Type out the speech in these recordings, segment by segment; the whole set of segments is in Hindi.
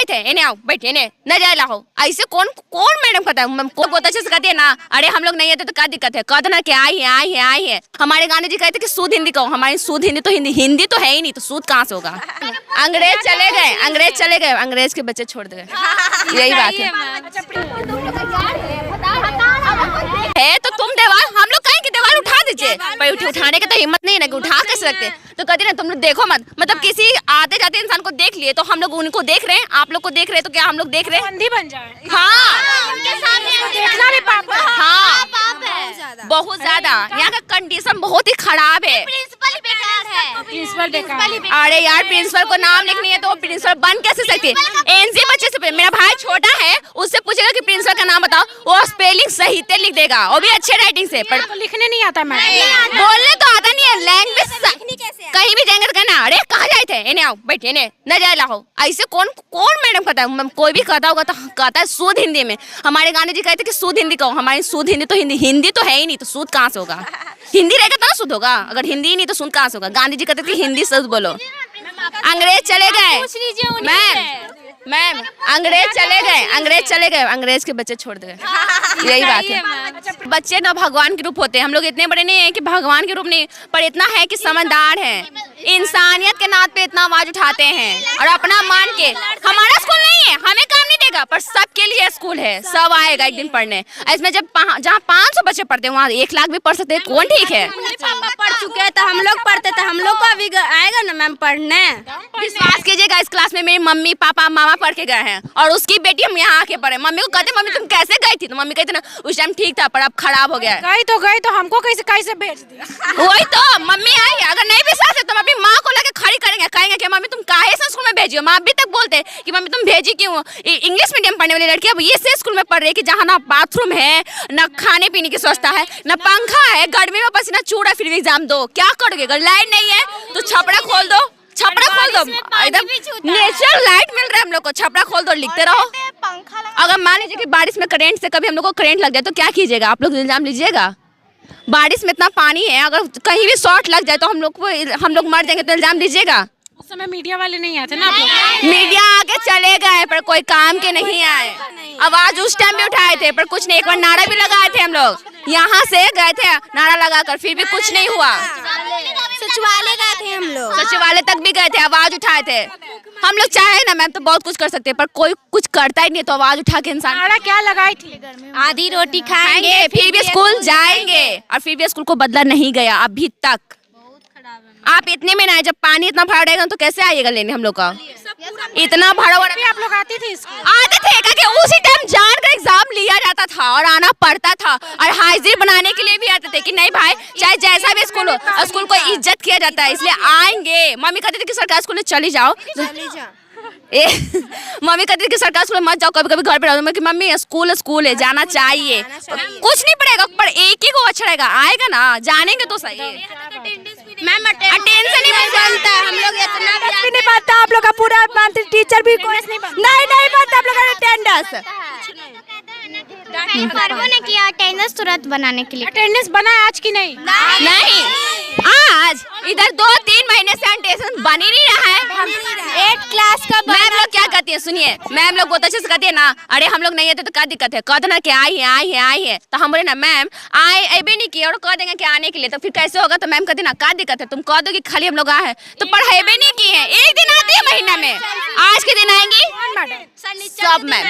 जाए थे इन्हें आओ बैठे ने न जाए लाओ ऐसे कौन कौन मैडम कहता है बहुत अच्छे से कहते हैं ना। अरे हम लोग नहीं आते तो क्या दिक्कत है, कहते ना कि आई है। हमारे गांधी जी कहते कि शुद्ध हिंदी कहो, हमारी शुद्ध हिंदी तो हिंदी तो है ही नहीं, तो शुद्ध कहाँ से होगा। अंग्रेज चले गए, अंग्रेज के बच्चे छोड़ गए, यही बात है। तो तुम दीवार, हम लोग कहें कि दीवार उठा दीजिए, पर उठाने की तो हिम्मत नहीं है ना कि उठा कैसे सकते। तो कहते ना तुम लोग देखो मत, मतलब किसी आते जाते इंसान को देख लिए तो हम लोग उनको देख रहे हैं, आप लोग को देख रहे हैं, तो क्या हम लोग देख रहे हैं बंदी बन जाए। हाँ देखना भी पाप है। हाँ बहुत ज्यादा, यहाँ का कंडीशन बहुत ही खराब है। प्रिंसिपल बेकार। अरे यार प्रिंसिपल को नाम लिखनी है तो प्रिंसिपल बन कैसे सकती है। एनसी बच्चे से, मेरा भाई छोटा है, उससे पूछेगा कि प्रिंसिपल का नाम बताओ, वो स्पेलिंग सही से लिख देगा, वो भी अच्छे राइटिंग से। पर तो लिखने नहीं आता मैडम, बोलने तो आता नहीं है, लैंग्वेज कहीं भी जाएंगे तो कहना अरे कहाँ जाए थे इन्हें आओ बैठे ने न जाए लाओ ऐसे कौन कौन मैडम कहता है। कोई भी कहता होगा तो कहता है शुद्ध हिंदी में। हमारे गांधी जी कहते कि शुद्ध हिंदी कहो, हमारी शुद्ध हिंदी तो हिंदी तो है ही नहीं, तो शुद्ध कहाँ से होगा। हिंदी रहेगा तो ना शुद्ध होगा, अगर हिंदी ही नहीं तो शुद्ध कहाँ से होगा। गांधी जी कहते कि हिंदी शुद्ध बोलो। अंग्रेज चले गए मैम, अंग्रेज चले गए, अंग्रेज के बच्चे छोड़ गए, यही बात है। बच्चे ना भगवान के रूप होते हैं, हम लोग इतने बड़े नहीं है कि भगवान के रूप नहीं, पर इतना है कि समझदार है, इंसानियत के नाते पे इतना आवाज उठाते हैं और अपना मान के। हमारा स्कूल नहीं है, हमें काम नहीं देगा, पर सबके लिए स्कूल है, सब आएगा एक दिन पढ़ने। इसमें जब जहाँ 500 बच्चे पढ़ते हैं वहाँ 1 लाख भी पढ़ सकते हैं, कौन ठीक है। पापा पढ़ चुके हैं तो हम लोग पढ़ते थे, हम लोग को अभी आएगा ना मैम पढ़ने। विश्वास कीजिएगा इस क्लास में मेरी मम्मी पापा मामा पढ़ के गए हैं और उसकी बेटी हम यहाँ आके पढ़े। मम्मी को कहते मम्मी तुम कैसे गई थी, तो मम्मी कहती ना उस टाइम ठीक था पर अब खराब हो गया है। गई तो हमको कैसे भेज दिया। वही तो मम्मी आई, अगर नहीं विश्वास है तो अपनी माँ को लेके खड़ी करेंगे, कहेंगे कि मम्मी तुम काहे से स्कूल में भेजी हो। माँ अभी तक बोलते हैं कि मम्मी तुम भेजी क्यों। इंग्लिश मीडियम पढ़ने वाली लड़की अब ये से स्कूल में पढ़ रही है कि जहाँ ना बाथरूम है, ना खाने पीने की व्यवस्था है, ना पंखा है, गर्मी में पसीना चूड़ है, फिर भी एग्जाम दो। क्या करोगे, अगर लाइट नहीं है तो छपड़ा खोल दो, एकदम नेचुरल लाइट मिल रहा है हम लोग को, छपड़ा खोल दो, लिखते रहो। अगर मान लीजिए कि बारिश में करंट से कभी हम लोग को करंट लग जाए तो क्या कीजिएगा, आप लोग इल्जाम लीजिएगा। बारिश में इतना पानी है, अगर कहीं भी शॉर्ट लग जाए तो हम लोग मर जाएंगे, तो इल्जाम दीजिएगा। उस समय मीडिया वाले नहीं आते ना, मीडिया आगे चले गए पर कोई काम के नहीं आए। आवाज उस टाइम भी उठाए थे पर कुछ नहीं, एक बार नारा भी लगाए थे हम लोग, यहाँ से गए थे नारा लगाकर, फिर भी कुछ नहीं हुआ। सचिवालय गए थे हम लोग, सचिवालय तक भी गए थे, आवाज उठाए थे। हम लोग चाहे ना मैम तो बहुत कुछ कर सकते हैं, पर कोई कुछ करता ही नहीं, तो आवाज उठा के इंसान। नारा क्या लगाई थी, आधी रोटी खाएंगे फिर भी स्कूल जाएंगे, और फिर भी स्कूल को बदला नहीं गया अभी तक। आप इतने में ना आए, जब पानी इतना भरा रहेगा तो कैसे आइएगा लेने हम लोग का। इतना भरा हुआ आप लोग आते थे आते थे कि उसी टाइम जानकर एग्जाम लिया जाता था और आना पड़ता था, और हाजिर बनाने के लिए भी आते थे कि नहीं भाई चाहे जैसा भी स्कूल हो, स्कूल को इज्जत किया जाता है इसलिए आएंगे। मम्मी कहती थी कि सरकारी स्कूल में चली जाओ, मम्मी कहती थी कि सरकारी स्कूल में मत जाओ, कभी कभी घर पे रहो। मैं कि मम्मी स्कूल है, जाना चाहिए, कुछ नहीं पड़ेगा, पर एक ही को अच्छा रहेगा, आएगा ना, जानेंगे तो सही। मैम अटेंशन नहीं बनता, हम लोग इतना भी नहीं बनता, आप लोग का पूरा टीचर भी नहीं बनता, आप लोग का अटेंडेंस ने किया अटेंडेंस तुरंत बनाने के लिए। अटेंडेंस बना आज की नहीं आज इधर 2-3 महीने से अटेंडेंस बन ही नहीं रहा है। 8 क्लास का मैम लोग क्या कहती है, सुनिए मैम लोग बहुत अच्छे से कहती है ना, अरे हम लोग नहीं आते तो क्या दिक्कत है, कहते ना कि आई है, तो हम बोले ना मैम आए भी नहीं किया और कह देंगे कि आने के लिए, तो फिर कैसे होगा। तो मैम कहती ना क्या दिक्कत है, तुम कह दो कि खाली हम लोग आए हैं, तो पढ़ाई भी नहीं की है, एक दिन आती है महीना में, आज के दिन आएंगी सब मैम,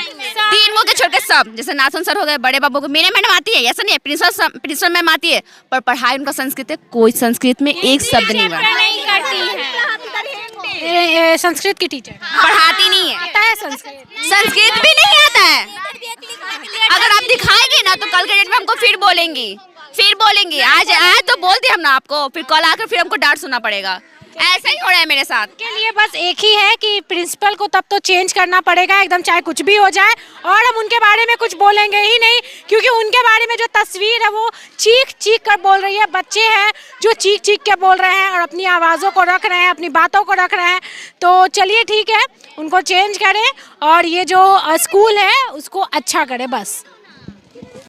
3 मुँह के छोड़ के सब, जैसे नाथन सर हो गए, बड़े बाबू को मेरे मैडम आती है, ऐसा नहीं है, प्रिंसिपल मैम आती है, पर पढ़ाई उनका संस्कृत है, कोई संस्कृत में एक शब्द नहीं है। संस्कृत की टीचर पढ़ाती नहीं है, आता है संस्कृत भी नहीं आता है। अगर आप दिखाएंगे ना तो कल के डेट में हमको फिर बोलेंगी, आज तो बोल दिया हम ना आपको, फिर कल आकर फिर हमको डांट सुनना पड़ेगा। ऐसा ही हो रहा है मेरे साथ। के लिए बस एक ही है कि प्रिंसिपल को तब तो चेंज करना पड़ेगा एकदम, चाहे कुछ भी हो जाए, और हम उनके बारे में कुछ बोलेंगे ही नहीं, क्योंकि उनके बारे में जो तस्वीर है वो चीख कर बोल रही है। बच्चे हैं जो चीख के बोल रहे हैं और अपनी आवाज़ों को रख रहे हैं, अपनी बातों को रख रहे हैं। तो चलिए ठीक है, उनको चेंज करें और ये जो स्कूल है उसको अच्छा करें बस।